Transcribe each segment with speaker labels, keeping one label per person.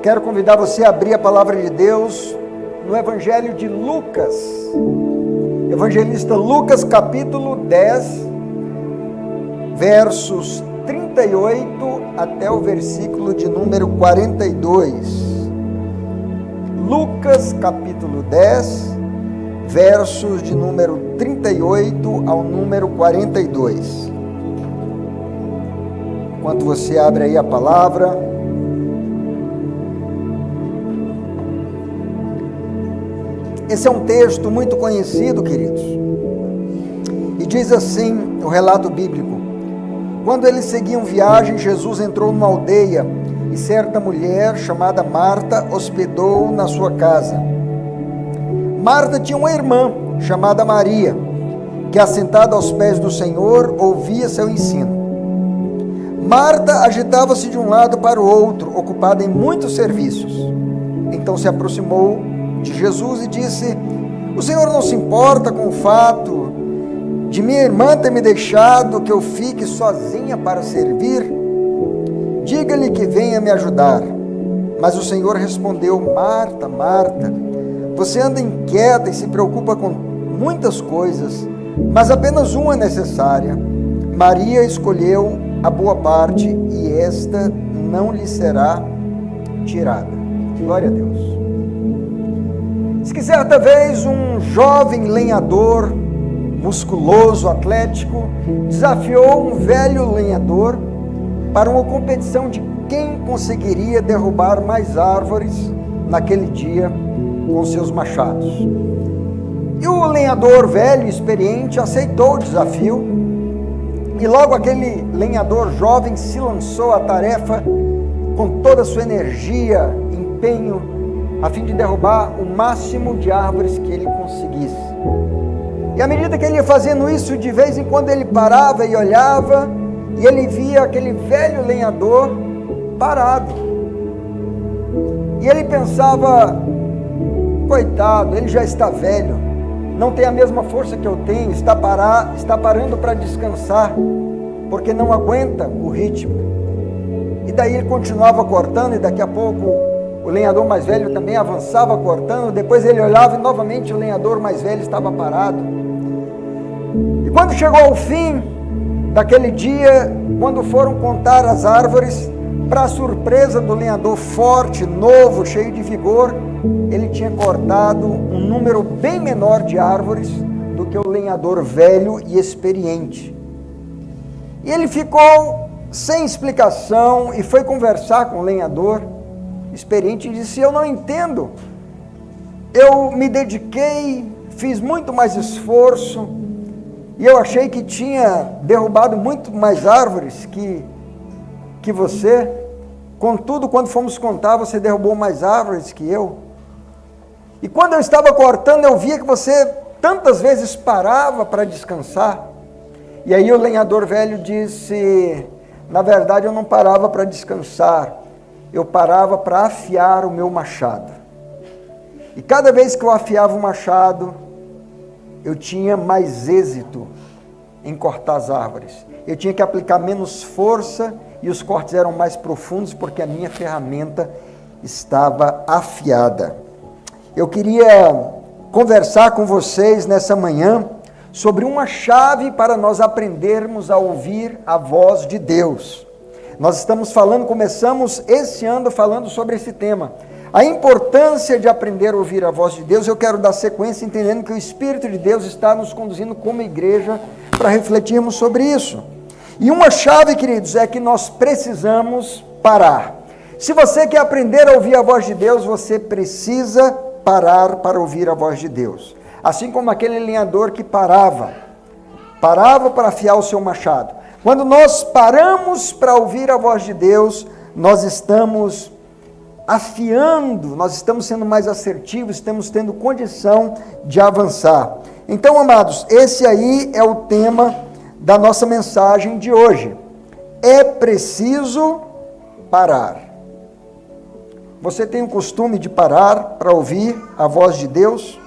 Speaker 1: Quero convidar você a abrir a palavra de Deus no Evangelho de Lucas. Evangelista Lucas, capítulo 10, versos 38 até o versículo de número 42. Lucas, capítulo 10, versos de número 38 ao número 42. Enquanto você abre aí a palavra, esse é um texto muito conhecido, queridos, e diz assim o relato bíblico: quando eles seguiam viagem, Jesus entrou numa aldeia e certa mulher chamada Marta hospedou na sua casa. Marta tinha uma irmã chamada Maria, que assentada aos pés do Senhor ouvia seu ensino. Marta agitava-se de um lado para o outro, ocupada em muitos serviços. Então se aproximou de Jesus e disse: o Senhor não se importa com o fato de minha irmã ter me deixado que eu fique sozinha para servir? Diga-lhe que venha me ajudar. Mas o Senhor respondeu: Marta, Marta, você anda inquieta e se preocupa com muitas coisas, mas apenas uma é necessária. Maria escolheu a boa parte e esta não lhe será tirada. Glória a Deus. Diz que certa vez um jovem lenhador, musculoso, atlético, desafiou um velho lenhador para uma competição de quem conseguiria derrubar mais árvores naquele dia com seus machados. E o lenhador velho e experiente aceitou o desafio, e logo aquele lenhador jovem se lançou à tarefa com toda a sua energia, empenho, a fim de derrubar o máximo de árvores que ele conseguisse. E à medida que ele ia fazendo isso, de vez em quando ele parava e olhava, e ele via aquele velho lenhador parado. E ele pensava: coitado, ele já está velho, não tem a mesma força que eu tenho, está parando para descansar, porque não aguenta o ritmo. E daí ele continuava cortando, e daqui a pouco o lenhador mais velho também avançava cortando. Depois ele olhava e novamente o lenhador mais velho estava parado. E quando chegou ao fim daquele dia, quando foram contar as árvores, para a surpresa do lenhador forte, novo, cheio de vigor, ele tinha cortado um número bem menor de árvores do que o lenhador velho e experiente. E ele ficou sem explicação e foi conversar com o lenhador experiente e disse: eu não entendo, eu me dediquei, fiz muito mais esforço, e eu achei que tinha derrubado muito mais árvores que você, contudo, quando fomos contar, você derrubou mais árvores que eu, e quando eu estava cortando, eu via que você tantas vezes parava para descansar. E aí o lenhador velho disse: na verdade eu não parava para descansar, eu parava para afiar o meu machado. E cada vez que eu afiava o machado, eu tinha mais êxito em cortar as árvores. Eu tinha que aplicar menos força e os cortes eram mais profundos porque a minha ferramenta estava afiada. Eu queria conversar com vocês nessa manhã sobre uma chave para nós aprendermos a ouvir a voz de Deus. Nós começamos esse ano falando sobre esse tema, a importância de aprender a ouvir a voz de Deus. Eu quero dar sequência entendendo que o Espírito de Deus está nos conduzindo como igreja para refletirmos sobre isso. E uma chave, queridos, é que nós precisamos parar. Se você quer aprender a ouvir a voz de Deus, você precisa parar para ouvir a voz de Deus. Assim como aquele lenhador que parava para afiar o seu machado. Quando nós paramos para ouvir a voz de Deus, nós estamos afiando, nós estamos sendo mais assertivos, estamos tendo condição de avançar. Então, amados, esse aí é o tema da nossa mensagem de hoje. É preciso parar. Você tem o costume de parar para ouvir a voz de Deus?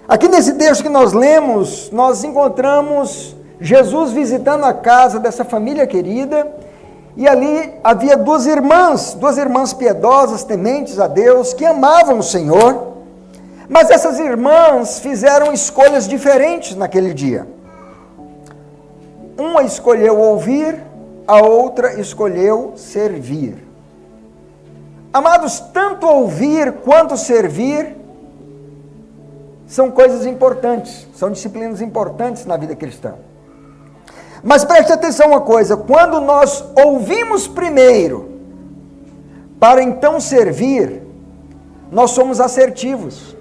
Speaker 1: Aqui nesse texto que nós lemos, nós encontramos Jesus visitando a casa dessa família querida, E ali havia duas irmãs piedosas, tementes a Deus, que amavam o Senhor, mas essas irmãs fizeram escolhas diferentes naquele dia. Uma escolheu ouvir, a outra escolheu servir. Amados, tanto ouvir quanto servir são coisas importantes, são disciplinas importantes na vida cristã. Mas preste atenção uma coisa, quando nós ouvimos primeiro, para então servir, nós somos assertivos.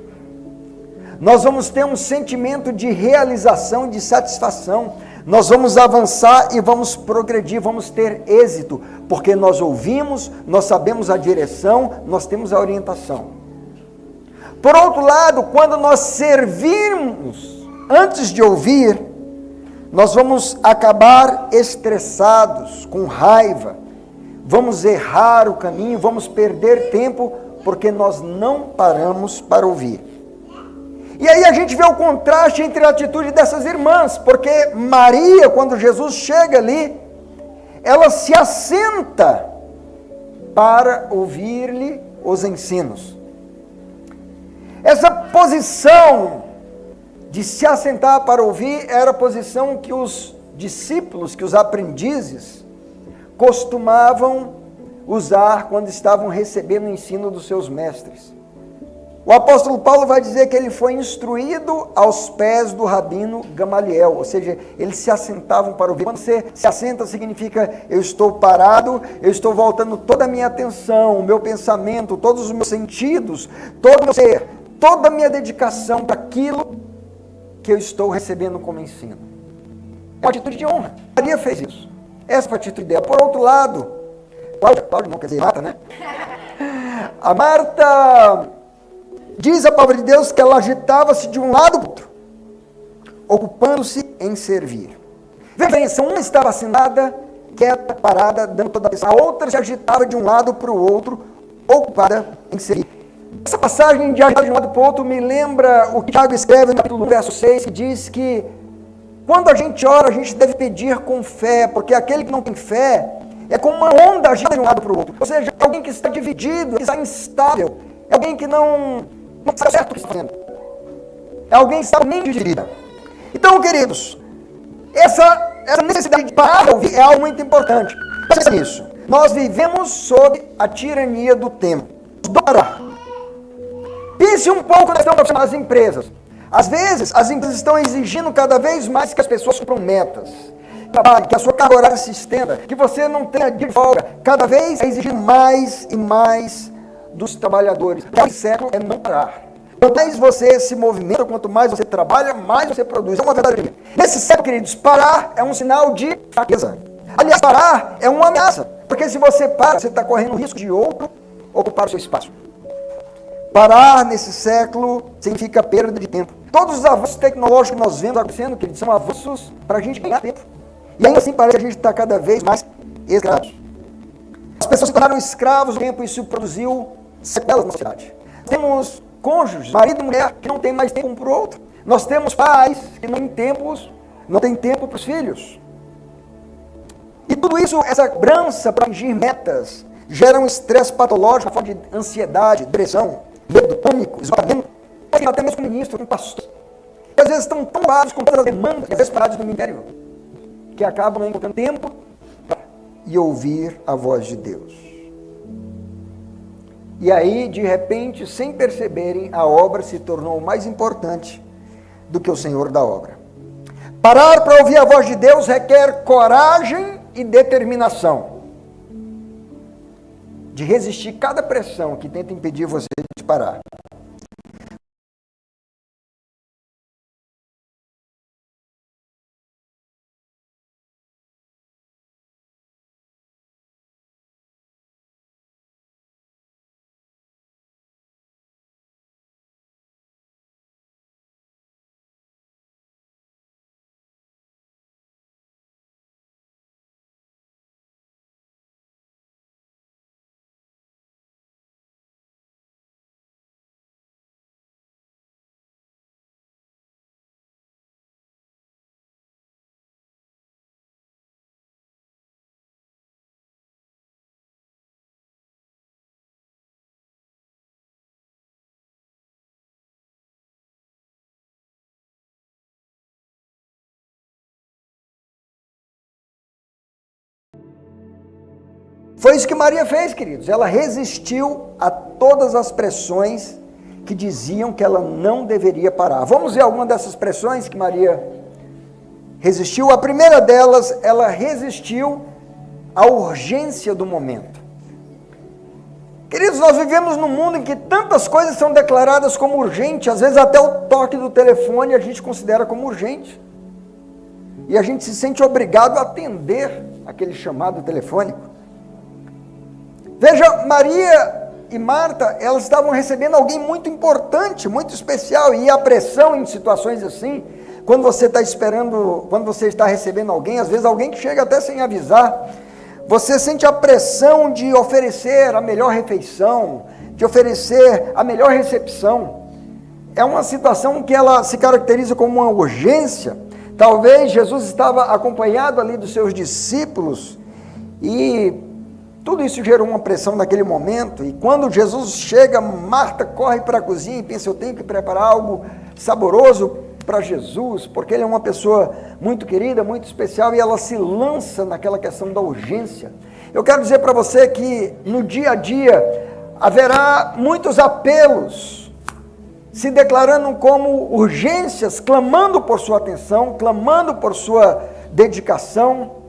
Speaker 1: Nós vamos ter um sentimento de realização, de satisfação. Nós vamos avançar e vamos progredir, vamos ter êxito, porque nós ouvimos, nós sabemos a direção, nós temos a orientação. Por outro lado, quando nós servirmos antes de ouvir, nós vamos acabar estressados, com raiva, vamos errar o caminho, vamos perder tempo, porque nós não paramos para ouvir. E aí a gente vê o contraste entre a atitude dessas irmãs, porque Maria, quando Jesus chega ali, ela se assenta para ouvir-lhe os ensinos. Essa posição de se assentar para ouvir era a posição que os discípulos, que os aprendizes, costumavam usar quando estavam recebendo o ensino dos seus mestres. O apóstolo Paulo vai dizer que ele foi instruído aos pés do rabino Gamaliel, ou seja, eles se assentavam para ouvir. Quando você se assenta, significa eu estou parado, eu estou voltando toda a minha atenção, o meu pensamento, todos os meus sentidos, todo o meu ser, toda a minha dedicação para aquilo que eu estou recebendo como ensino. É uma atitude de honra. Maria fez isso. Essa foi a atitude dela. Por outro lado, Cláudia não quer dizer Marta, né? A Marta, diz a palavra de Deus que ela agitava-se de um lado para o outro, ocupando-se em servir. Veja, uma estava assentada, quieta, parada, dando toda a atenção. A outra se agitava de um lado para o outro, ocupada em servir. Essa passagem de agitar de um lado para o outro me lembra o que Tiago escreve no capítulo 1, verso 6, que diz que quando a gente ora, a gente deve pedir com fé, porque aquele que não tem fé é como uma onda agita de um lado para o outro. Ou seja, é alguém que está dividido, que está instável, é alguém que não sabe certo o que está fazendo. É alguém que está nem dividida. Então, queridos, essa necessidade de parar de ouvir é algo muito importante. Pensa nisso. Nós vivemos sob a tirania do tempo. Pense um pouco nas empresas. Às vezes, as empresas estão exigindo cada vez mais que as pessoas cumpram metas, que a sua carga horária se estenda, que você não tenha dia de folga. Cada vez é exigir mais e mais dos trabalhadores. O século é não parar. Quanto mais você se movimenta, quanto mais você trabalha, mais você produz. É uma verdade. Nesse século, queridos, parar é um sinal de fraqueza. Aliás, parar é uma ameaça. Porque se você para, você está correndo o risco de outro ocupar o seu espaço. Parar nesse século significa perda de tempo. Todos os avanços tecnológicos que nós vemos acontecendo, queridos, são avanços para a gente ganhar tempo. E ainda assim parece que a gente está cada vez mais escravos. As pessoas se tornaram escravos do tempo e isso produziu sequelas na sociedade. Temos cônjuges, marido e mulher, que não tem mais tempo um para o outro. Nós temos pais que não têm tempo para os filhos. E tudo isso, essa cobrança para atingir metas, gera um estresse patológico, uma forma de ansiedade, depressão, medo, pânico, isolamento, até mesmo com ministro, com pastor. E às vezes estão tão parados com todas as demandas, às vezes parados no ministério, que acabam não encontrando tempo e ouvir a voz de Deus. E aí, de repente, sem perceberem, a obra se tornou mais importante do que o Senhor da obra. Parar para ouvir a voz de Deus requer coragem e determinação de resistir cada pressão que tenta impedir você de parar. Foi isso que Maria fez, queridos. Ela resistiu a todas as pressões que diziam que ela não deveria parar. Vamos ver alguma dessas pressões que Maria resistiu. A primeira delas, ela resistiu à urgência do momento. Queridos, nós vivemos num mundo em que tantas coisas são declaradas como urgentes, às vezes até o toque do telefone a gente considera como urgente. E a gente se sente obrigado a atender aquele chamado telefônico. Veja, Maria e Marta, elas estavam recebendo alguém muito importante, muito especial, e a pressão em situações assim, quando você está esperando, quando você está recebendo alguém, às vezes alguém que chega até sem avisar, você sente a pressão de oferecer a melhor refeição, de oferecer a melhor recepção. É uma situação que ela se caracteriza como uma urgência. Talvez Jesus estava acompanhado ali dos seus discípulos e tudo isso gerou uma pressão naquele momento. E quando Jesus chega, Marta corre para a cozinha e pensa, eu tenho que preparar algo saboroso para Jesus, porque ele é uma pessoa muito querida, muito especial, e ela se lança naquela questão da urgência. Eu quero dizer para você que no dia a dia haverá muitos apelos se declarando como urgências, clamando por sua atenção, clamando por sua dedicação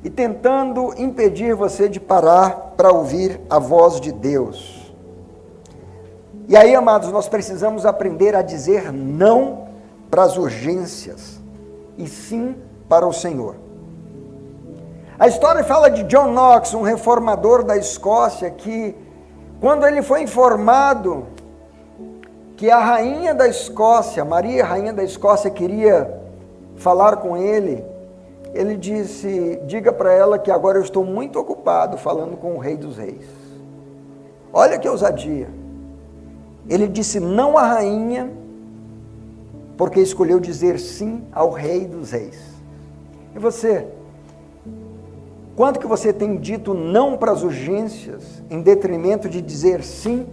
Speaker 1: e tentando impedir você de parar para ouvir a voz de Deus. E aí, amados, nós precisamos aprender a dizer não para as urgências e sim para o Senhor. A história fala de John Knox, um reformador da Escócia, que quando ele foi informado que a rainha da Escócia, Maria, rainha da Escócia, queria falar com ele, ele disse, diga para ela que agora eu estou muito ocupado falando com o Rei dos Reis. Olha que ousadia. Ele disse não à rainha, porque escolheu dizer sim ao Rei dos Reis. E você? Quanto que você tem dito não para as urgências, em detrimento de dizer sim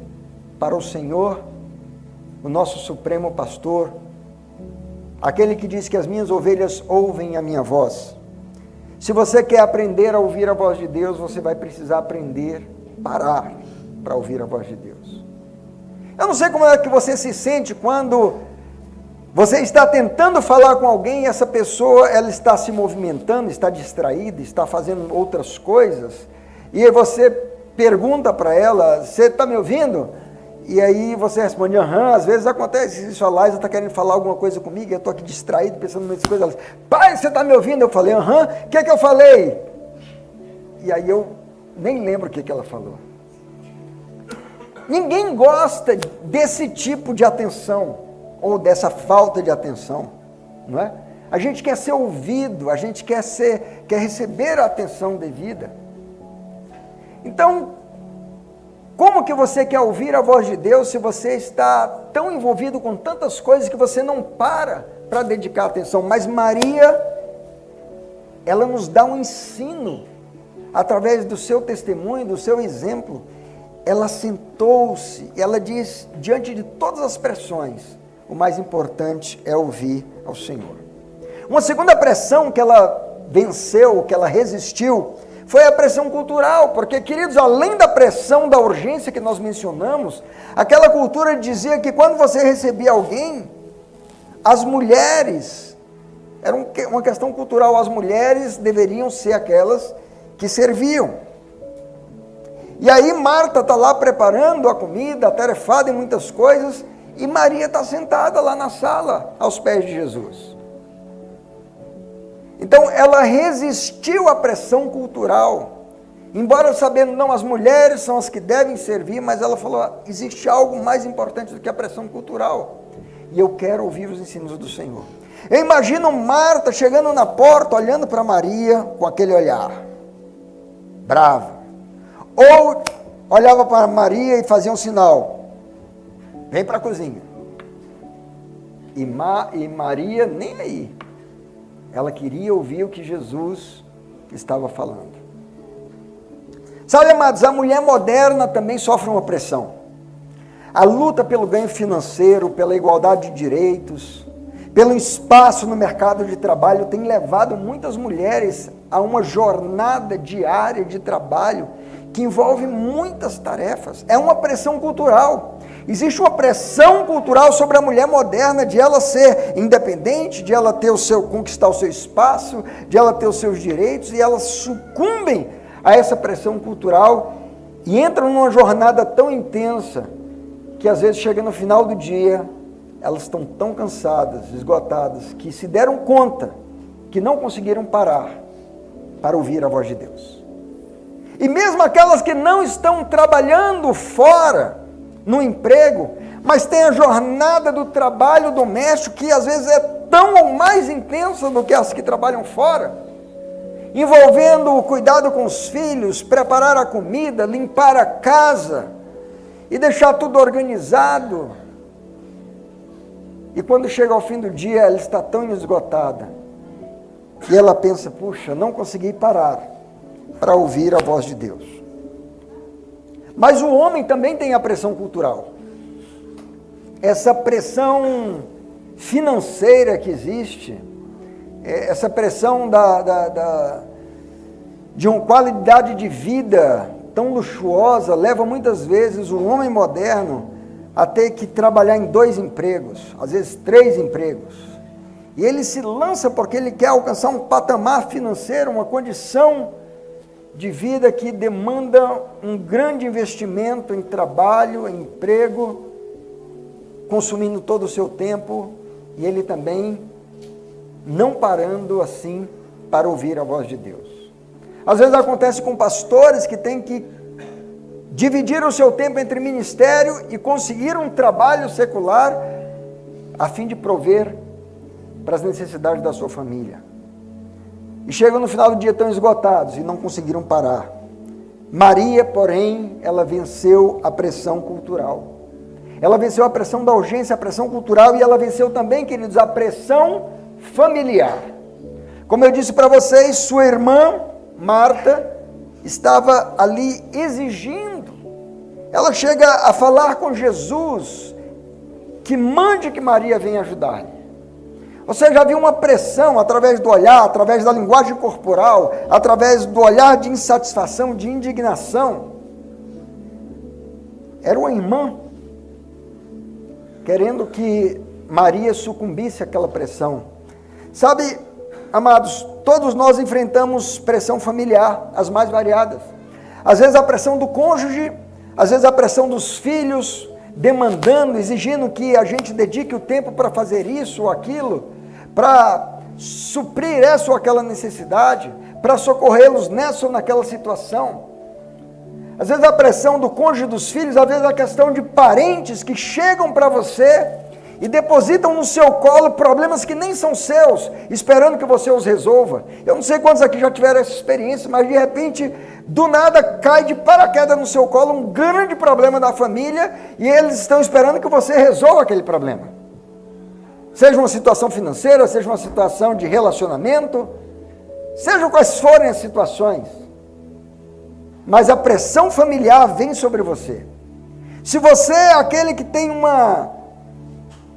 Speaker 1: para o Senhor, o nosso Supremo Pastor, aquele que diz que as minhas ovelhas ouvem a minha voz? Se você quer aprender a ouvir a voz de Deus, você vai precisar aprender a parar para ouvir a voz de Deus. Eu não sei como é que você se sente quando você está tentando falar com alguém e essa pessoa, ela está se movimentando, está distraída, está fazendo outras coisas, e você pergunta para ela, você está me ouvindo? E aí você responde, aham, às vezes acontece isso, a Laísa está querendo falar alguma coisa comigo, eu estou aqui distraído, pensando nessas coisas, ela diz, pai, você está me ouvindo? Eu falei, aham, o que é que eu falei? E aí eu nem lembro o que ela falou. Ninguém gosta desse tipo de atenção, ou dessa falta de atenção, não é? A gente quer ser ouvido, a gente quer receber a atenção devida. Então, como que você quer ouvir a voz de Deus se você está tão envolvido com tantas coisas que você não para dedicar atenção? Mas Maria, ela nos dá um ensino, através do seu testemunho, do seu exemplo. Ela sentou-se, ela diz, diante de todas as pressões, o mais importante é ouvir ao Senhor. Uma segunda pressão que ela venceu, que ela resistiu, foi a pressão cultural, porque, queridos, além da pressão da urgência que nós mencionamos, aquela cultura dizia que quando você recebia alguém, as mulheres, era uma questão cultural, as mulheres deveriam ser aquelas que serviam. E aí Marta está lá preparando a comida, atarefada em muitas coisas, e Maria está sentada lá na sala, aos pés de Jesus. Então, ela resistiu à pressão cultural, embora sabendo, não, as mulheres são as que devem servir, mas ela falou, existe algo mais importante do que a pressão cultural, e eu quero ouvir os ensinos do Senhor. Eu imagino Marta chegando na porta, olhando para Maria, com aquele olhar, brava, ou olhava para Maria e fazia um sinal, vem para a cozinha, e Maria nem aí, ela queria ouvir o que Jesus estava falando. Sabe, amados, a mulher moderna também sofre uma pressão. A luta pelo ganho financeiro, pela igualdade de direitos, pelo espaço no mercado de trabalho, tem levado muitas mulheres a uma jornada diária de trabalho que envolve muitas tarefas. É uma pressão cultural. Existe uma pressão cultural sobre a mulher moderna de ela ser independente, de ela ter conquistar o seu espaço, de ela ter os seus direitos, e elas sucumbem a essa pressão cultural e entram numa jornada tão intensa que às vezes chega no final do dia, elas estão tão cansadas, esgotadas, que se deram conta que não conseguiram parar para ouvir a voz de Deus. E mesmo aquelas que não estão trabalhando fora, no emprego, mas tem a jornada do trabalho doméstico, que às vezes é tão ou mais intensa do que as que trabalham fora, envolvendo o cuidado com os filhos, preparar a comida, limpar a casa e deixar tudo organizado. E quando chega ao fim do dia, ela está tão esgotada e ela pensa: puxa, não consegui parar para ouvir a voz de Deus. Mas o homem também tem a pressão cultural. Essa pressão financeira que existe, essa pressão de uma qualidade de vida tão luxuosa, leva muitas vezes o homem moderno a ter que trabalhar em 2 empregos, às vezes 3 empregos. E ele se lança porque ele quer alcançar um patamar financeiro, uma condição de vida que demanda um grande investimento em trabalho, em emprego, consumindo todo o seu tempo, e ele também não parando assim para ouvir a voz de Deus. Às vezes acontece com pastores que têm que dividir o seu tempo entre ministério e conseguir um trabalho secular a fim de prover para as necessidades da sua família. E chegam no final do dia tão esgotados e não conseguiram parar. Maria, porém, ela venceu a pressão cultural. Ela venceu a pressão da urgência, a pressão cultural, e ela venceu também, queridos, a pressão familiar. Como eu disse para vocês, sua irmã, Marta, estava ali exigindo. Ela chega a falar com Jesus que mande que Maria venha ajudar-lhe. Você já viu uma pressão através do olhar, através da linguagem corporal, através do olhar de insatisfação, de indignação. Era uma irmã querendo que Maria sucumbisse àquela pressão. Sabe, amados, todos nós enfrentamos pressão familiar, as mais variadas. Às vezes a pressão do cônjuge, às vezes a pressão dos filhos, demandando, exigindo que a gente dedique o tempo para fazer isso ou aquilo, para suprir essa ou aquela necessidade, para socorrê-los nessa ou naquela situação. Às vezes a pressão do cônjuge, dos filhos, às vezes a questão de parentes que chegam para você e depositam no seu colo problemas que nem são seus, esperando que você os resolva. Eu não sei quantos aqui já tiveram essa experiência, mas de repente, do nada, cai de paraquedas no seu colo um grande problema da família e eles estão esperando que você resolva aquele problema. Seja uma situação financeira, seja uma situação de relacionamento, sejam quais forem as situações, mas a pressão familiar vem sobre você. Se você é aquele que tem uma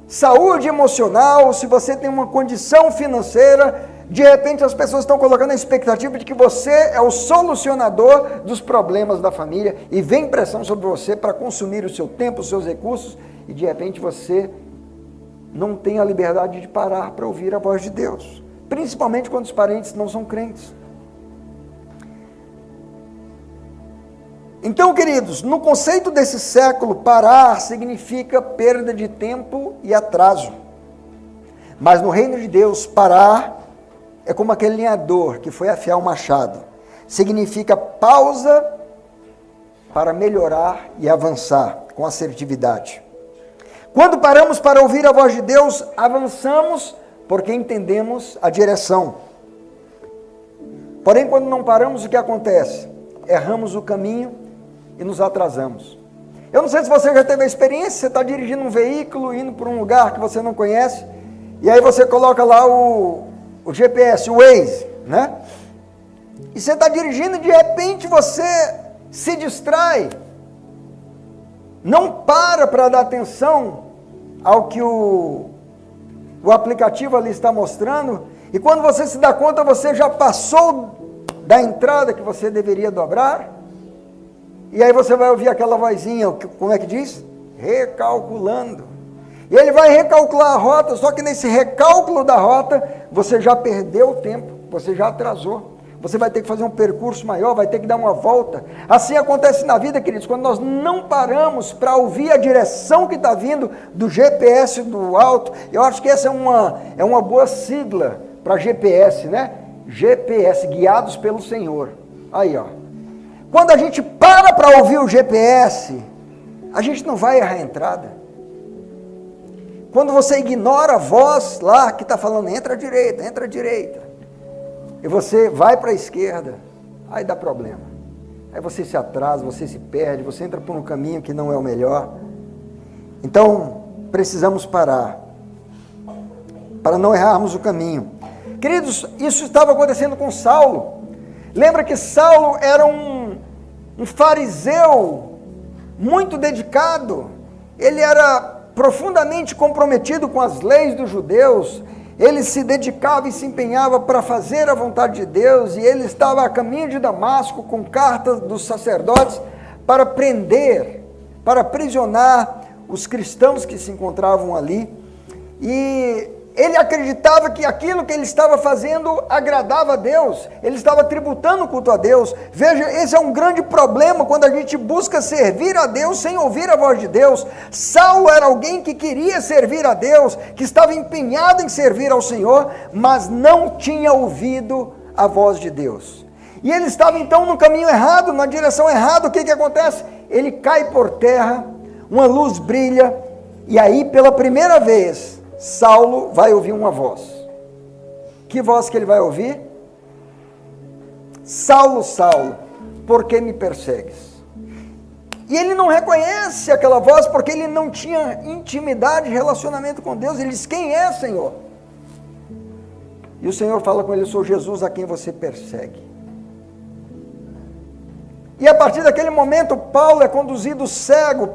Speaker 1: saúde emocional, se você tem uma condição financeira, de repente as pessoas estão colocando a expectativa de que você é o solucionador dos problemas da família e vem pressão sobre você para consumir o seu tempo, os seus recursos, e de repente você não tem a liberdade de parar para ouvir a voz de Deus, principalmente quando os parentes não são crentes. Então, queridos, no conceito desse século, parar significa perda de tempo e atraso. Mas no reino de Deus, parar é como aquele lenhador que foi afiar o machado. Significa pausa para melhorar e avançar com assertividade. Quando paramos para ouvir a voz de Deus, avançamos porque entendemos a direção. Porém, quando não paramos, o que acontece? Erramos o caminho e nos atrasamos. Eu não sei se você já teve a experiência, você está dirigindo um veículo, indo para um lugar que você não conhece, e aí você coloca lá o GPS, o Waze, né? E você está dirigindo e de repente você se distrai, não para dar atenção ao que o o aplicativo ali está mostrando, e quando você se dá conta, você já passou da entrada que você deveria dobrar, e aí você vai ouvir aquela vozinha, como é que diz? Recalculando. E ele vai recalcular a rota, só que nesse recálculo da rota, você já perdeu o tempo, você já atrasou. Você vai ter que fazer um percurso maior, vai ter que dar uma volta. Assim acontece na vida, queridos, quando nós não paramos para ouvir a direção que está vindo do GPS do alto. Eu acho que essa é uma boa sigla para GPS, né? GPS, guiados pelo Senhor. Aí, ó. Quando a gente para ouvir o GPS, a gente não vai errar a entrada. Quando você ignora a voz lá que está falando, entra à direita. E você vai para a esquerda, aí dá problema. Aí você se atrasa, você se perde, você entra por um caminho que não é o melhor. Então, precisamos parar, para não errarmos o caminho. Queridos, isso estava acontecendo com Saulo. Lembra que Saulo era um fariseu muito dedicado. Ele era profundamente comprometido com as leis dos judeus. Ele se dedicava e se empenhava para fazer a vontade de Deus, e ele estava a caminho de Damasco com cartas dos sacerdotes para prender, para aprisionar os cristãos que se encontravam ali, e ele acreditava que aquilo que ele estava fazendo agradava a Deus, ele estava tributando culto a Deus. Veja, esse é um grande problema quando a gente busca servir a Deus sem ouvir a voz de Deus. Saulo era alguém que queria servir a Deus, que estava empenhado em servir ao Senhor, mas não tinha ouvido a voz de Deus. E ele estava então no caminho errado, na direção errada. O que acontece? Ele cai por terra, uma luz brilha, e aí pela primeira vez Saulo vai ouvir uma voz. Que voz que ele vai ouvir? Saulo, Saulo, por que me persegues? E ele não reconhece aquela voz porque ele não tinha intimidade, relacionamento com Deus. Ele diz, quem é, Senhor? E o Senhor fala com ele, eu sou Jesus a quem você persegue. E a partir daquele momento, Paulo é conduzido cego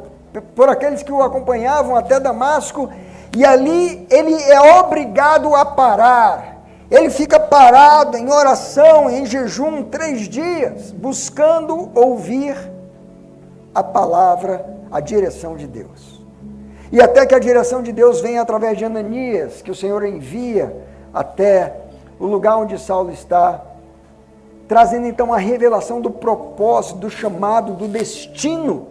Speaker 1: por aqueles que o acompanhavam até Damasco, e ali ele é obrigado a parar. Ele fica parado em oração, em jejum, 3 dias, buscando ouvir a palavra, a direção de Deus. E até que a direção de Deus venha através de Ananias, que o Senhor envia até o lugar onde Saulo está, trazendo então a revelação do propósito, do chamado, do destino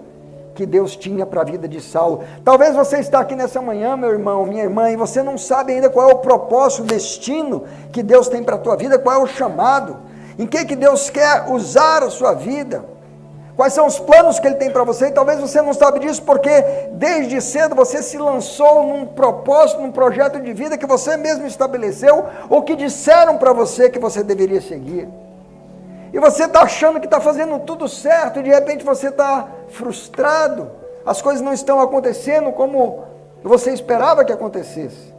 Speaker 1: que Deus tinha para a vida de Saulo. Talvez você está aqui nessa manhã, meu irmão, minha irmã, e você não sabe ainda qual é o propósito, o destino que Deus tem para a tua vida, qual é o chamado, em que Deus quer usar a sua vida, quais são os planos que Ele tem para você. E talvez você não sabe disso porque desde cedo você se lançou num propósito, num projeto de vida que você mesmo estabeleceu, ou que disseram para você que você deveria seguir. E você está achando que está fazendo tudo certo, e de repente você está frustrado, as coisas não estão acontecendo como você esperava que acontecesse.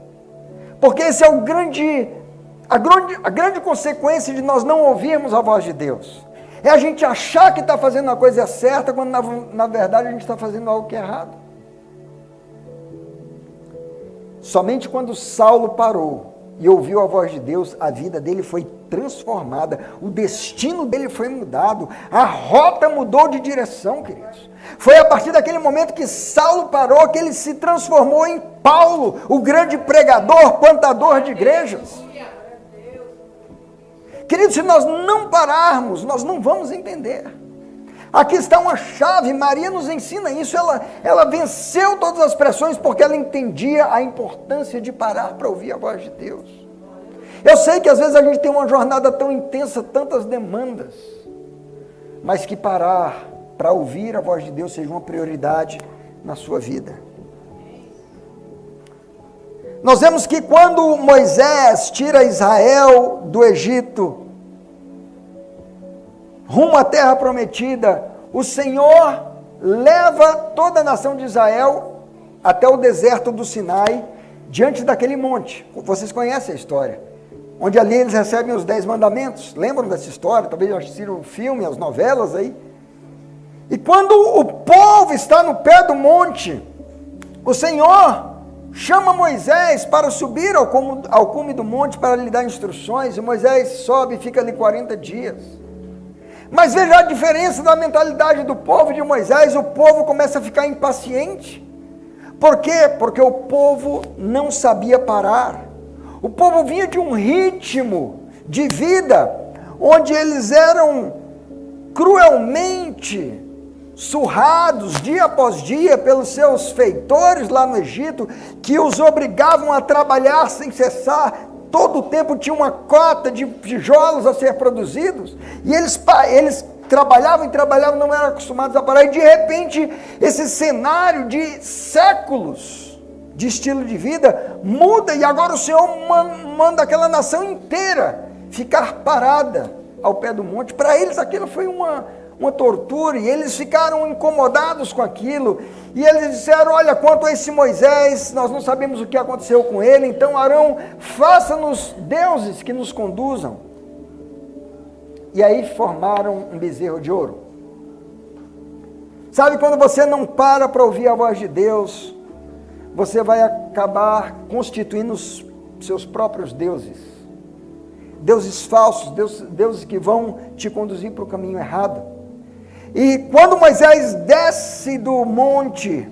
Speaker 1: Porque esse é a grande consequência de nós não ouvirmos a voz de Deus. É a gente achar que está fazendo a coisa certa, quando na verdade a gente está fazendo algo que é errado. Somente quando Saulo parou e ouviu a voz de Deus, a vida dele foi transformada, o destino dele foi mudado, a rota mudou de direção, queridos. Foi a partir daquele momento que Saulo parou, que ele se transformou em Paulo, o grande pregador, plantador de igrejas. Queridos, se nós não pararmos, nós não vamos entender. Aqui está uma chave, Maria nos ensina isso, ela venceu todas as pressões porque ela entendia a importância de parar para ouvir a voz de Deus. Eu sei que às vezes a gente tem uma jornada tão intensa, tantas demandas, mas que parar para ouvir a voz de Deus seja uma prioridade na sua vida. Nós vemos que quando Moisés tira Israel do Egito, rumo à terra prometida, o Senhor leva toda a nação de Israel até o deserto do Sinai, diante daquele monte. Vocês conhecem a história, onde ali eles recebem os 10 mandamentos. Lembram dessa história? Talvez já assistiram o filme, as novelas aí. E quando o povo está no pé do monte, o Senhor chama Moisés para subir ao cume do monte para lhe dar instruções, e Moisés sobe e fica ali 40 dias. Mas veja a diferença da mentalidade do povo de Moisés. O povo começa a ficar impaciente. Por quê? Porque o povo não sabia parar. O povo vinha de um ritmo de vida onde eles eram cruelmente surrados dia após dia pelos seus feitores lá no Egito, que os obrigavam a trabalhar sem cessar. Todo o tempo tinha uma cota de tijolos a ser produzidos, e eles trabalhavam e trabalhavam, não eram acostumados a parar, e de repente esse cenário de séculos de estilo de vida muda, e agora o Senhor manda aquela nação inteira ficar parada ao pé do monte. Para eles aquilo foi uma tortura, e eles ficaram incomodados com aquilo, e eles disseram: olha, quanto a esse Moisés, nós não sabemos o que aconteceu com ele, então Arão, faça-nos deuses que nos conduzam. E aí formaram um bezerro de ouro. Sabe, quando você não para ouvir a voz de Deus, você vai acabar constituindo os seus próprios deuses. Deuses falsos, deuses que vão te conduzir para o caminho errado. E quando Moisés desce do monte,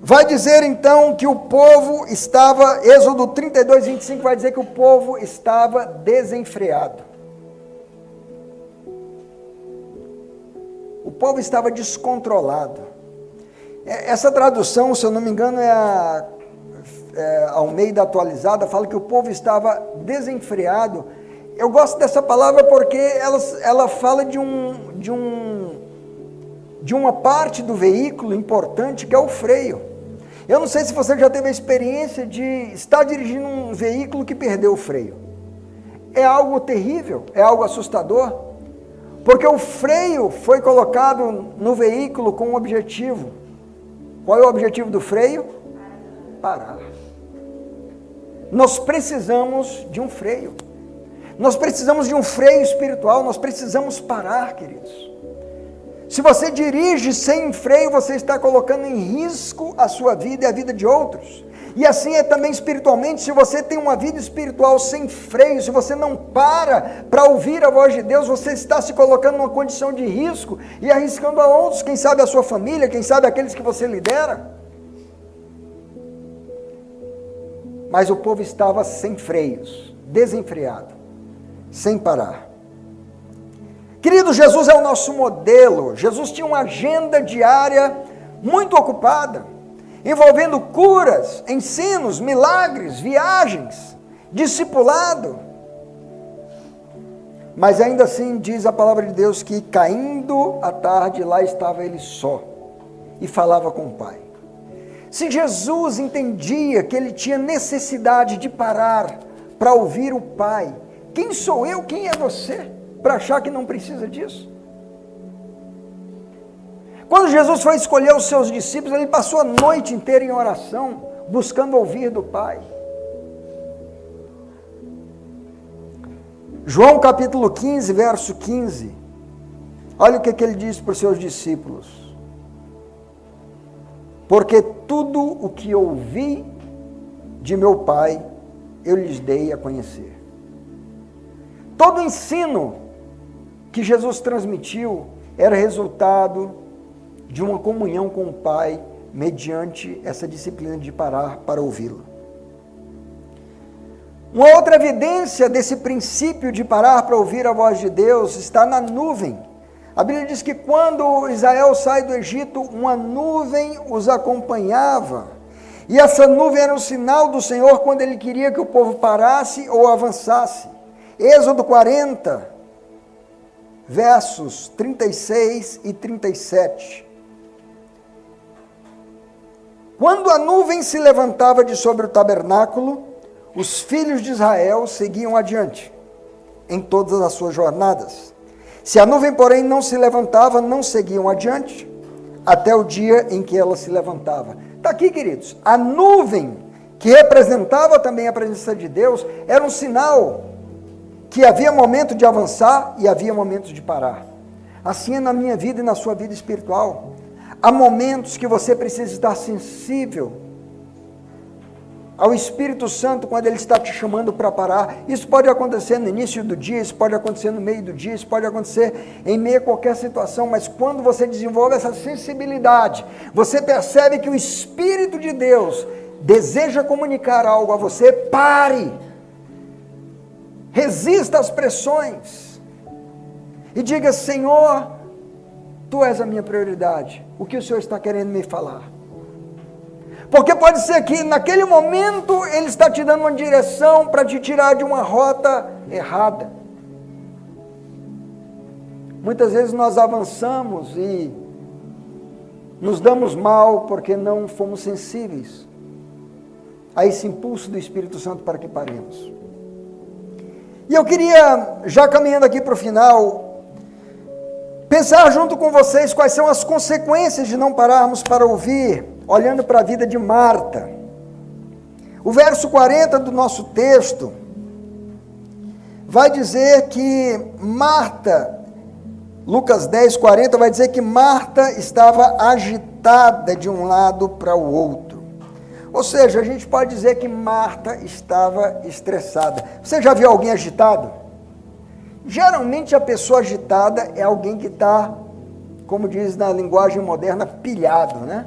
Speaker 1: vai dizer então que o povo estava, Êxodo 32, 25 vai dizer que o povo estava desenfreado. O povo estava descontrolado. Essa tradução, se eu não me engano, é a Almeida atualizada, fala que o povo estava desenfreado. Eu gosto dessa palavra porque ela fala de uma parte do veículo importante, que é o freio. Eu não sei se você já teve a experiência de estar dirigindo um veículo que perdeu o freio. É algo terrível, é algo assustador, porque o freio foi colocado no veículo com um objetivo. Qual é o objetivo do freio? Parar. Nós precisamos de um freio. Nós precisamos de um freio espiritual, nós precisamos parar, queridos. Se você dirige sem freio, você está colocando em risco a sua vida e a vida de outros. E assim é também espiritualmente. Se você tem uma vida espiritual sem freio, se você não para ouvir a voz de Deus, você está se colocando numa condição de risco e arriscando a outros, quem sabe a sua família, quem sabe aqueles que você lidera. Mas o povo estava sem freios, desenfreado, sem parar. Querido, Jesus é o nosso modelo. Jesus tinha uma agenda diária muito ocupada, envolvendo curas, ensinos, milagres, viagens, discipulado. Mas ainda assim diz a palavra de Deus que, caindo a tarde, lá estava ele só e falava com o Pai. Se Jesus entendia que ele tinha necessidade de parar para ouvir o Pai, quem sou eu, quem é você, para achar que não precisa disso? Quando Jesus foi escolher os seus discípulos, ele passou a noite inteira em oração, buscando ouvir do Pai. João capítulo 15, verso 15, olha o que ele disse para os seus discípulos: porque tudo o que ouvi de meu Pai, eu lhes dei a conhecer. Todo o ensino que Jesus transmitiu era resultado de uma comunhão com o Pai, mediante essa disciplina de parar para ouvi-lo. Uma outra evidência desse princípio de parar para ouvir a voz de Deus está na nuvem. A Bíblia diz que quando Israel sai do Egito, uma nuvem os acompanhava. E essa nuvem era um sinal do Senhor quando ele queria que o povo parasse ou avançasse. Êxodo 40, versos 36 e 37. Quando a nuvem se levantava de sobre o tabernáculo, os filhos de Israel seguiam adiante, em todas as suas jornadas. Se a nuvem, porém, não se levantava, não seguiam adiante, até o dia em que ela se levantava. Está aqui, queridos, a nuvem, que representava também a presença de Deus, era um sinal que havia momento de avançar e havia momentos de parar. Assim é na minha vida e na sua vida espiritual. Há momentos que você precisa estar sensível ao Espírito Santo quando Ele está te chamando para parar. Isso pode acontecer no início do dia, isso pode acontecer no meio do dia, isso pode acontecer em meio a qualquer situação, mas quando você desenvolve essa sensibilidade, você percebe que o Espírito de Deus deseja comunicar algo a você, pare, resista às pressões e diga: Senhor, Tu és a minha prioridade, o que o Senhor está querendo me falar? Porque pode ser que naquele momento Ele está te dando uma direção para te tirar de uma rota errada. Muitas vezes nós avançamos e nos damos mal porque não fomos sensíveis a esse impulso do Espírito Santo para que paremos. E eu queria, já caminhando aqui para o final, pensar junto com vocês quais são as consequências de não pararmos para ouvir, olhando para a vida de Marta. O verso 40 do nosso texto vai dizer que Marta, Lucas 10, 40, vai dizer que Marta estava agitada de um lado para o outro. Ou seja, a gente pode dizer que Marta estava estressada. Você já viu alguém agitado? Geralmente a pessoa agitada é alguém que está, como diz na linguagem moderna, pilhado, né?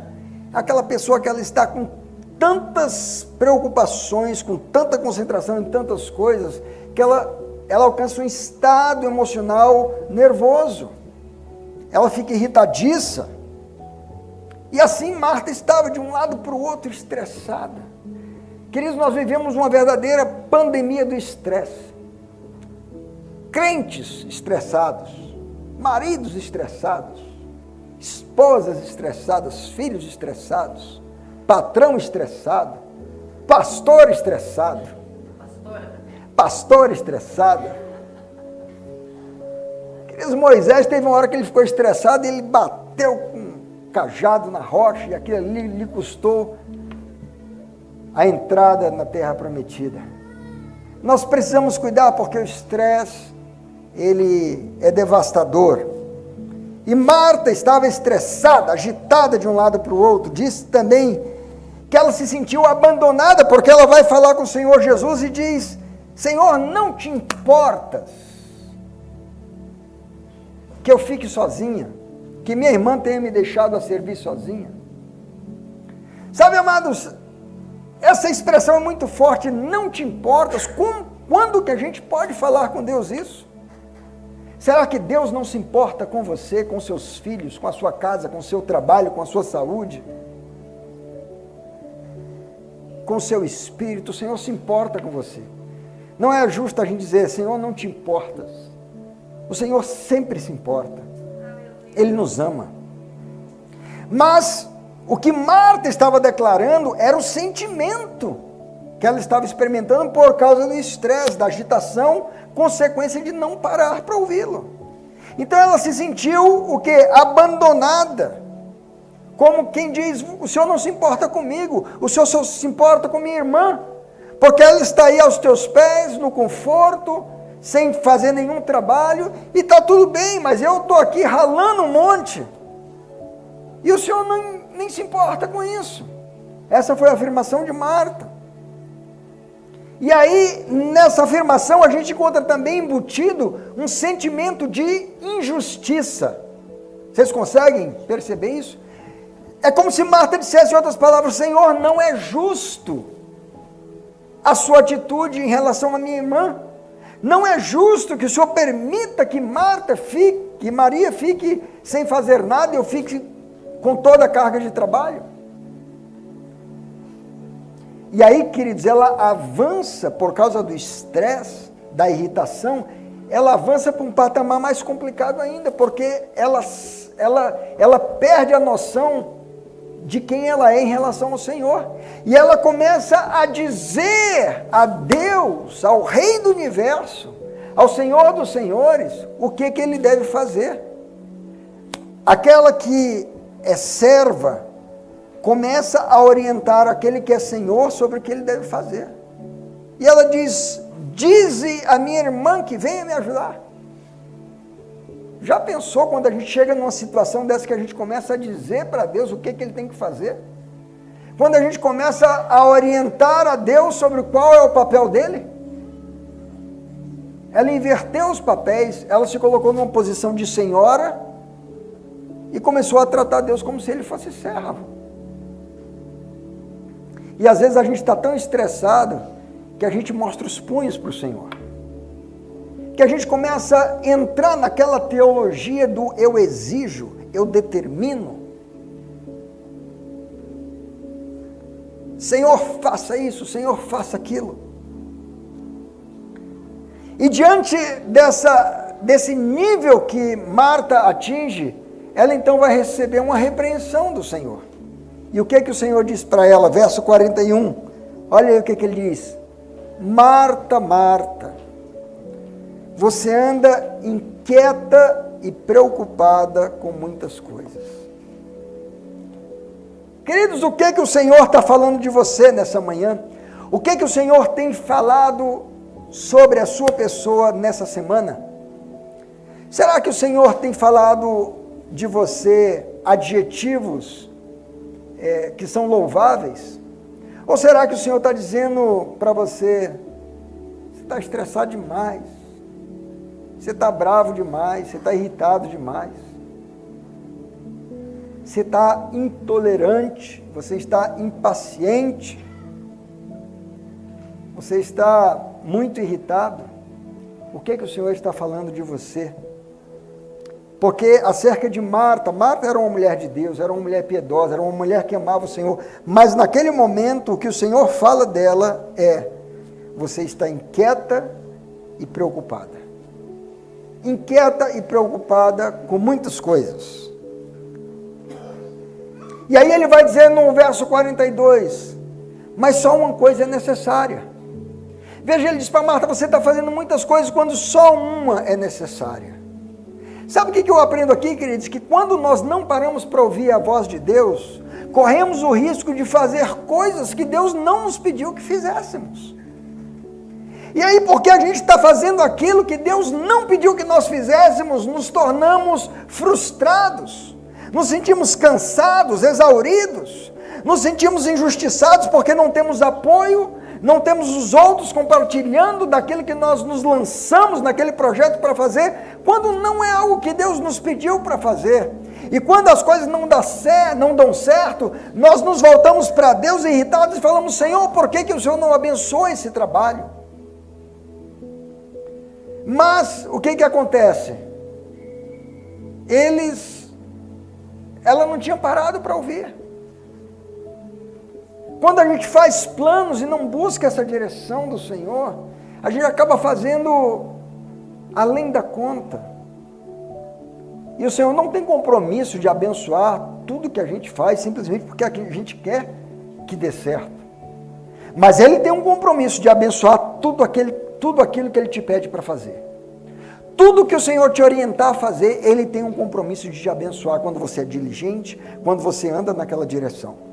Speaker 1: Aquela pessoa que ela está com tantas preocupações, com tanta concentração em tantas coisas, que ela alcança um estado emocional nervoso. Ela fica irritadiça. E assim Marta estava de um lado para o outro estressada. Queridos, nós vivemos uma verdadeira pandemia do estresse. Crentes estressados, maridos estressados, esposas estressadas, filhos estressados, patrão estressado, pastor estressado, pastora estressada. Queridos, Moisés teve uma hora que ele ficou estressado e ele bateu com um cajado na rocha e aquilo ali lhe custou a entrada na terra prometida. Nós precisamos cuidar porque o estresse, ele é devastador. E Marta estava estressada, agitada de um lado para o outro. Diz também que ela se sentiu abandonada, porque ela vai falar com o Senhor Jesus e diz: Senhor, não te importas que eu fique sozinha, que minha irmã tenha me deixado a servir sozinha? Sabe, amados, essa expressão é muito forte, não te importas. Quando que a gente pode falar com Deus isso? Será que Deus não se importa com você, com seus filhos, com a sua casa, com o seu trabalho, com a sua saúde? Com o seu espírito? O Senhor se importa com você. Não é justo a gente dizer: Senhor, não te importas. O Senhor sempre se importa. Ele nos ama. Mas o que Marta estava declarando era o sentimento que ela estava experimentando por causa do estresse, da agitação, consequência de não parar para ouvi-lo. Então ela se sentiu o quê? Abandonada. Como quem diz: o Senhor não se importa comigo, o Senhor só se importa com minha irmã, porque ela está aí aos teus pés, no conforto, sem fazer nenhum trabalho, e está tudo bem, mas eu estou aqui ralando um monte, e o Senhor nem se importa com isso. Essa foi a afirmação de Marta. E aí, nessa afirmação, a gente encontra também embutido um sentimento de injustiça. Vocês conseguem perceber isso? É como se Marta dissesse, em outras palavras: Senhor, não é justo a sua atitude em relação à minha irmã. Não é justo que o Senhor permita que Maria fique sem fazer nada e eu fique com toda a carga de trabalho. E aí, queridos, ela avança por causa do estresse, da irritação, ela avança para um patamar mais complicado ainda, porque ela perde a noção de quem ela é em relação ao Senhor. E ela começa a dizer a Deus, ao Rei do Universo, ao Senhor dos Senhores, o que Ele deve fazer. Aquela que é serva começa a orientar aquele que é Senhor sobre o que ele deve fazer. E ela diz: dize a minha irmã que venha me ajudar. Já pensou quando a gente chega numa situação dessa que a gente começa a dizer para Deus o que ele tem que fazer? Quando a gente começa a orientar a Deus sobre qual é o papel dele, ela inverteu os papéis, ela se colocou numa posição de senhora e começou a tratar Deus como se ele fosse servo. E às vezes a gente está tão estressado que a gente mostra os punhos para o Senhor. Que a gente começa a entrar naquela teologia do eu exijo, eu determino. Senhor, faça isso, Senhor, faça aquilo. E diante desse nível que Marta atinge, ela então vai receber uma repreensão do Senhor. E o que o Senhor diz para ela? Verso 41, olha aí o que ele diz. Marta, Marta, você anda inquieta e preocupada com muitas coisas. Queridos, o que o Senhor está falando de você nessa manhã? O que o Senhor tem falado sobre a sua pessoa nessa semana? Será que o Senhor tem falado de você adjetivos que são louváveis? Ou será que o Senhor está dizendo para você, você está estressado demais, você está bravo demais, você está irritado demais, você está intolerante, você está impaciente, você está muito irritado? O que o Senhor está falando de você? Porque acerca de Marta, Marta era uma mulher de Deus, era uma mulher piedosa, era uma mulher que amava o Senhor, mas naquele momento o que o Senhor fala dela é, você está inquieta e preocupada. Inquieta e preocupada com muitas coisas. E aí ele vai dizer no verso 42, mas só uma coisa é necessária. Veja, ele diz para Marta, você está fazendo muitas coisas quando só uma é necessária. Sabe o que eu aprendo aqui, queridos? Que quando nós não paramos para ouvir a voz de Deus, corremos o risco de fazer coisas que Deus não nos pediu que fizéssemos. E aí, porque a gente está fazendo aquilo que Deus não pediu que nós fizéssemos, nos tornamos frustrados, nos sentimos cansados, exauridos, nos sentimos injustiçados porque não temos apoio, não temos os outros compartilhando daquilo que nós nos lançamos naquele projeto para fazer, quando não é algo que Deus nos pediu para fazer. E quando as coisas não dão certo, nós nos voltamos para Deus irritados e falamos, Senhor, por que o Senhor não abençoa esse trabalho? Mas o que acontece? Ela não tinha parado para ouvir. Quando a gente faz planos e não busca essa direção do Senhor, a gente acaba fazendo além da conta. E o Senhor não tem compromisso de abençoar tudo que a gente faz, simplesmente porque a gente quer que dê certo. Mas Ele tem um compromisso de abençoar tudo aquilo que Ele te pede para fazer. Tudo que o Senhor te orientar a fazer, Ele tem um compromisso de te abençoar quando você é diligente, quando você anda naquela direção.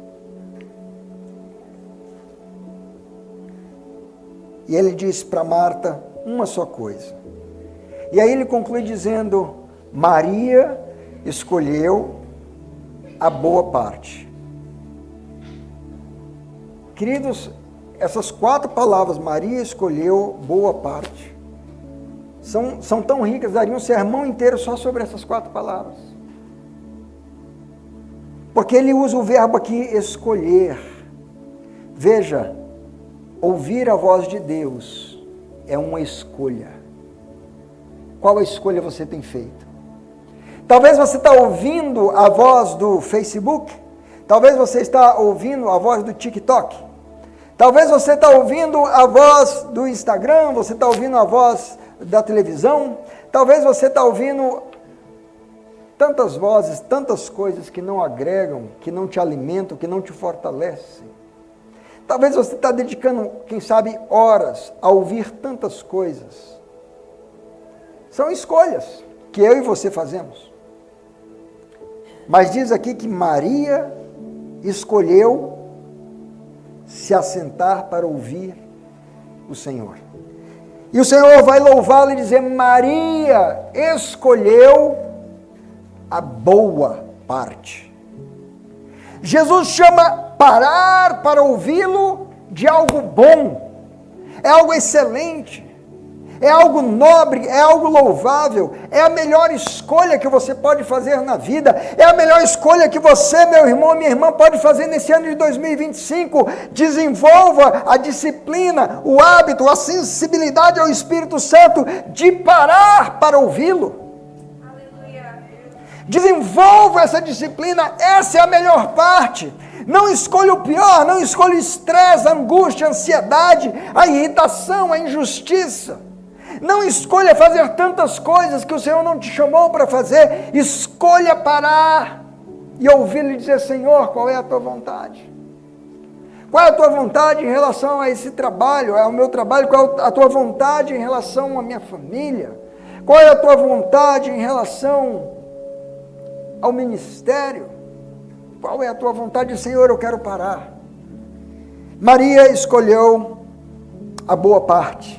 Speaker 1: E Ele diz para Marta uma só coisa. E aí Ele conclui dizendo, Maria escolheu a boa parte. Queridos, essas 4 palavras, Maria escolheu boa parte, são tão ricas, daria um sermão inteiro só sobre essas 4 palavras. Porque ele usa o verbo aqui, escolher. Veja, ouvir a voz de Deus é uma escolha. Qual a escolha você tem feito? Talvez você está ouvindo a voz do Facebook, talvez você está ouvindo a voz do TikTok, talvez você está ouvindo a voz do Instagram, você está ouvindo a voz da televisão, talvez você está ouvindo tantas vozes, tantas coisas que não agregam, que não te alimentam, que não te fortalecem. Talvez você está dedicando, quem sabe, horas a ouvir tantas coisas. São escolhas que eu e você fazemos. Mas diz aqui que Maria escolheu se assentar para ouvir o Senhor. E o Senhor vai louvá-la e dizer, Maria escolheu a boa parte. Jesus chama parar para ouvi-lo de algo bom, é algo excelente, é algo nobre, é algo louvável, é a melhor escolha que você pode fazer na vida, é a melhor escolha que você, meu irmão, minha irmã, pode fazer nesse ano de 2025. Desenvolva a disciplina, o hábito, a sensibilidade ao Espírito Santo de parar para ouvi-lo. Desenvolva essa disciplina, essa é a melhor parte. Não escolha o pior, não escolha o estresse, a angústia, a ansiedade, a irritação, a injustiça. Não escolha fazer tantas coisas que o Senhor não te chamou para fazer. Escolha parar e ouvi-lo e dizer: Senhor, qual é a tua vontade? Qual é a tua vontade em relação a esse trabalho, ao meu trabalho? Qual é a tua vontade em relação à minha família? Qual é a tua vontade em relação ao ministério? Qual é a tua vontade? Senhor, eu quero parar. Maria escolheu a boa parte.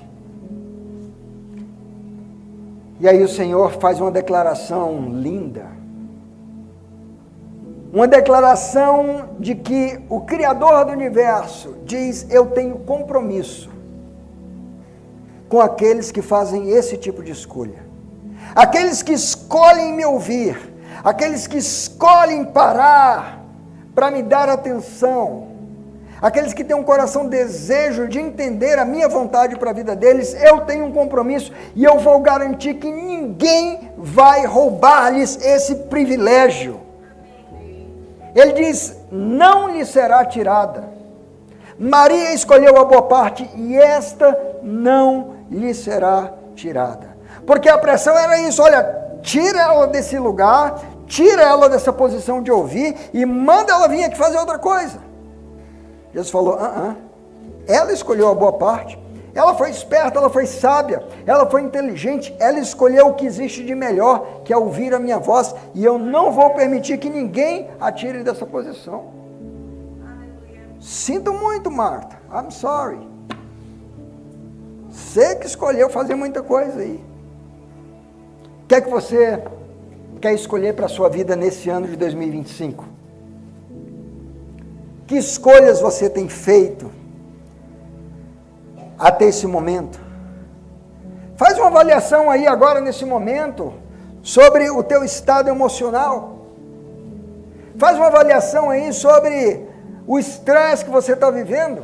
Speaker 1: E aí o Senhor faz uma declaração linda. Uma declaração de que o Criador do universo diz: eu tenho compromisso com aqueles que fazem esse tipo de escolha. Aqueles que escolhem me ouvir. Aqueles que escolhem parar para me dar atenção, aqueles que têm um coração desejo de entender a minha vontade para a vida deles, eu tenho um compromisso e eu vou garantir que ninguém vai roubar-lhes esse privilégio. Ele diz: não lhe será tirada. Maria escolheu a boa parte e esta não lhe será tirada. Porque a pressão era isso: olha, tira ela desse lugar, tira ela dessa posição de ouvir e manda ela vir aqui fazer outra coisa. Jesus falou: ela escolheu a boa parte, ela foi esperta, ela foi sábia, ela foi inteligente, ela escolheu o que existe de melhor, que é ouvir a minha voz, e eu não vou permitir que ninguém a tire dessa posição. Aleluia. Sinto muito, Marta, I'm sorry. Você que escolheu fazer muita coisa aí. O que é que você quer escolher para a sua vida nesse ano de 2025? Que escolhas você tem feito até esse momento? Faz uma avaliação aí agora nesse momento sobre o teu estado emocional. Faz uma avaliação aí sobre o estresse que você está vivendo.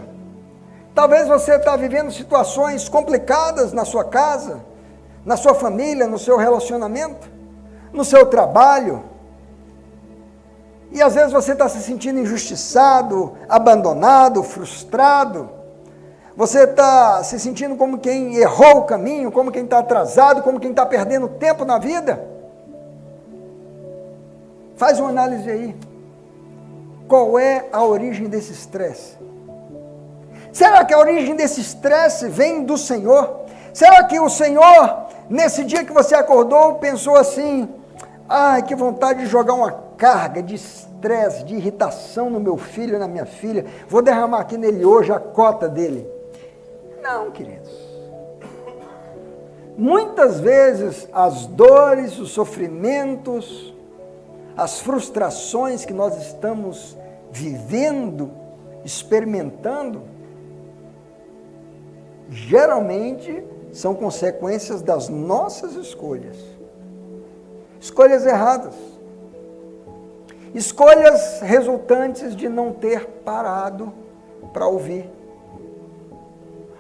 Speaker 1: Talvez você está vivendo situações complicadas na sua casa, na sua família, no seu relacionamento, no seu trabalho. E às vezes você está se sentindo injustiçado, abandonado, frustrado. Você está se sentindo como quem errou o caminho, como quem está atrasado, como quem está perdendo tempo na vida. Faz uma análise aí. Qual é a origem desse estresse? Será que a origem desse estresse vem do Senhor? Será que o Senhor, nesse dia que você acordou, pensou assim: ai, que vontade de jogar uma carga de estresse, de irritação no meu filho, na minha filha, vou derramar aqui nele hoje a cota dele. Não, queridos. Muitas vezes as dores, os sofrimentos, as frustrações que nós estamos vivendo, experimentando, geralmente são consequências das nossas escolhas. Escolhas erradas. Escolhas resultantes de não ter parado para ouvir.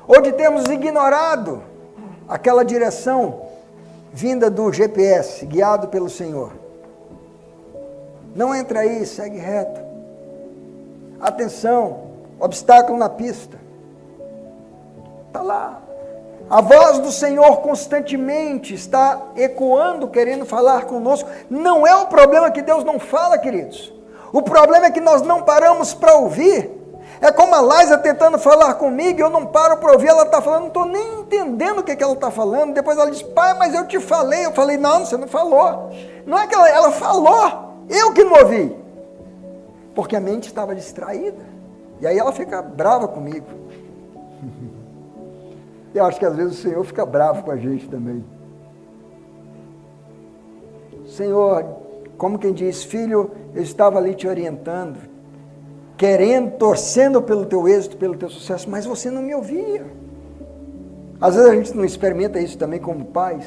Speaker 1: Ou de termos ignorado aquela direção vinda do GPS, guiado pelo Senhor. Não entra aí, segue reto. Atenção, obstáculo na pista. Está lá. A voz do Senhor constantemente está ecoando, querendo falar conosco. Não é o problema que Deus não fala, queridos. O problema é que nós não paramos para ouvir. É como a Laisa tentando falar comigo, eu não paro para ouvir, ela está falando, não estou nem entendendo o que ela está falando. Depois ela diz: pai, mas eu te falei. Eu falei: não, você não falou. Não é que ela falou, eu que não ouvi. Porque a mente estava distraída. E aí ela fica brava comigo. Eu acho que às vezes o Senhor fica bravo com a gente também. Senhor, como quem diz: filho, eu estava ali te orientando, querendo, torcendo pelo teu êxito, pelo teu sucesso, mas você não me ouvia. Às vezes a gente não experimenta isso também como pais.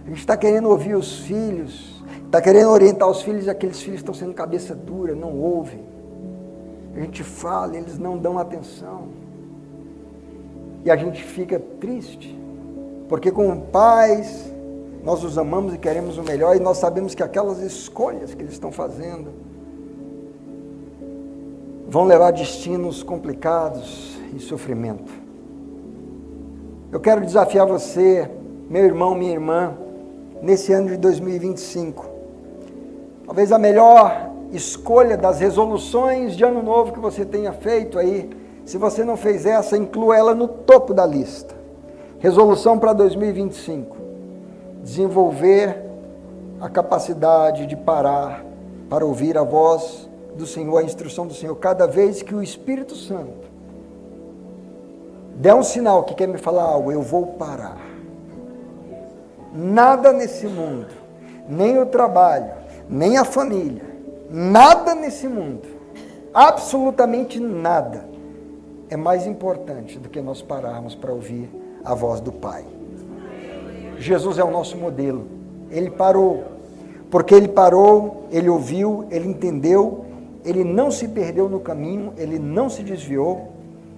Speaker 1: A gente está querendo ouvir os filhos, está querendo orientar os filhos, e aqueles filhos estão sendo cabeça dura, não ouvem. A gente fala, eles não dão atenção. E a gente fica triste, porque como pais, nós os amamos e queremos o melhor, e nós sabemos que aquelas escolhas que eles estão fazendo vão levar a destinos complicados e sofrimento. Eu quero desafiar você, meu irmão, minha irmã, nesse ano de 2025. Talvez a melhor escolha das resoluções de ano novo que você tenha feito aí, se você não fez essa, inclua ela no topo da lista. Resolução para 2025. Desenvolver a capacidade de parar para ouvir a voz do Senhor, a instrução do Senhor, cada vez que o Espírito Santo der um sinal que quer me falar algo, eu vou parar. Nada nesse mundo, nem o trabalho, nem a família, nada nesse mundo, absolutamente nada, é mais importante do que nós pararmos para ouvir a voz do Pai. Jesus é o nosso modelo. Ele parou, porque ele parou, ele ouviu, ele entendeu, ele não se perdeu no caminho, ele não se desviou,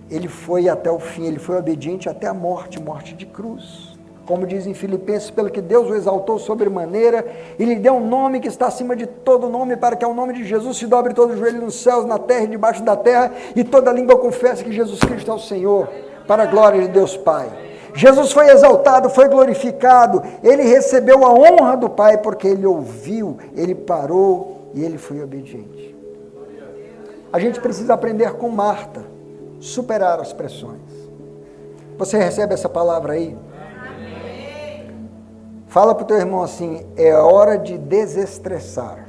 Speaker 1: ele foi até o fim, ele foi obediente até a morte, morte de cruz. Como diz em Filipenses, pelo que Deus o exaltou sobremaneira, e lhe deu um nome que está acima de todo nome, para que ao nome de Jesus se dobre todo o joelho nos céus, na terra e debaixo da terra, e toda língua confesse que Jesus Cristo é o Senhor, para a glória de Deus Pai. Jesus foi exaltado, foi glorificado, ele recebeu a honra do Pai, porque ele ouviu, ele parou e ele foi obediente. A gente precisa aprender com Marta, superar as pressões. Você recebe essa palavra aí? Amém. Fala para o teu irmão assim, é hora de desestressar.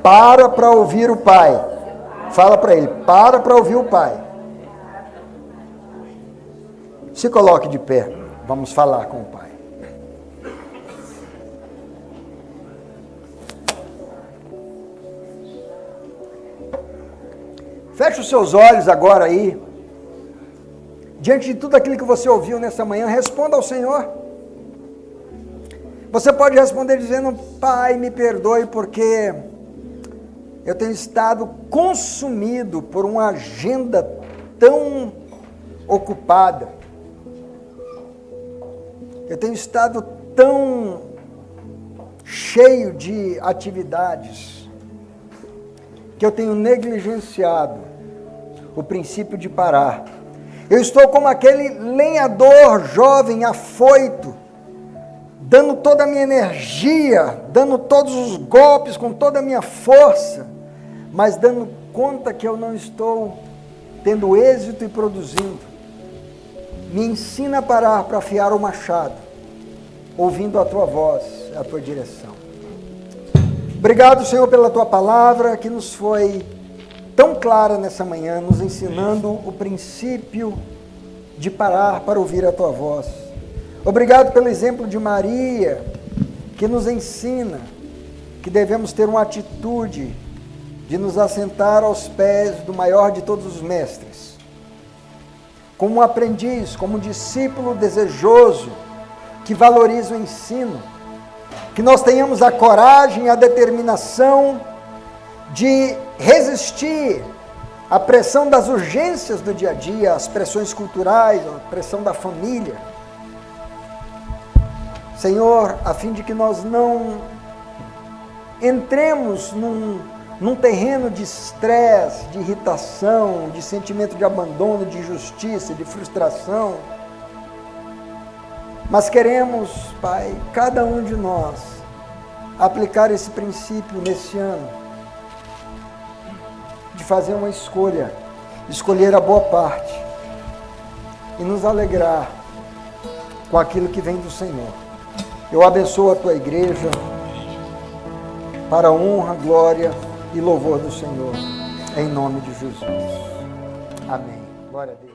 Speaker 1: Para ouvir o Pai. Fala para ele, para ouvir o Pai. Se coloque de pé, vamos falar com o Pai. Feche os seus olhos agora aí. Diante de tudo aquilo que você ouviu nessa manhã, responda ao Senhor. Você pode responder dizendo, Pai, me perdoe porque eu tenho estado consumido por uma agenda tão ocupada. Eu tenho estado tão cheio de atividades que eu tenho negligenciado o princípio de parar. Eu estou como aquele lenhador jovem, afoito, dando toda a minha energia, dando todos os golpes com toda a minha força, mas dando conta que eu não estou tendo êxito e produzindo. Me ensina a parar para afiar o machado, ouvindo a tua voz, a tua direção. Obrigado, Senhor, pela tua palavra que nos foi tão clara nessa manhã, nos ensinando o princípio de parar para ouvir a tua voz. Obrigado pelo exemplo de Maria, que nos ensina que devemos ter uma atitude de nos assentar aos pés do maior de todos os mestres, como um aprendiz, como um discípulo desejoso, que valoriza o ensino, que nós tenhamos a coragem e a determinação de resistir à pressão das urgências do dia a dia, às pressões culturais, à pressão da família. Senhor, a fim de que nós não entremos num terreno de estresse, de irritação, de sentimento de abandono, de injustiça, de frustração, mas queremos, Pai, cada um de nós, aplicar esse princípio nesse ano, de fazer uma escolha, escolher a boa parte, e nos alegrar com aquilo que vem do Senhor. Eu abençoo a tua igreja, para a honra, glória e louvor do Senhor, em nome de Jesus. Amém. Glória a Deus.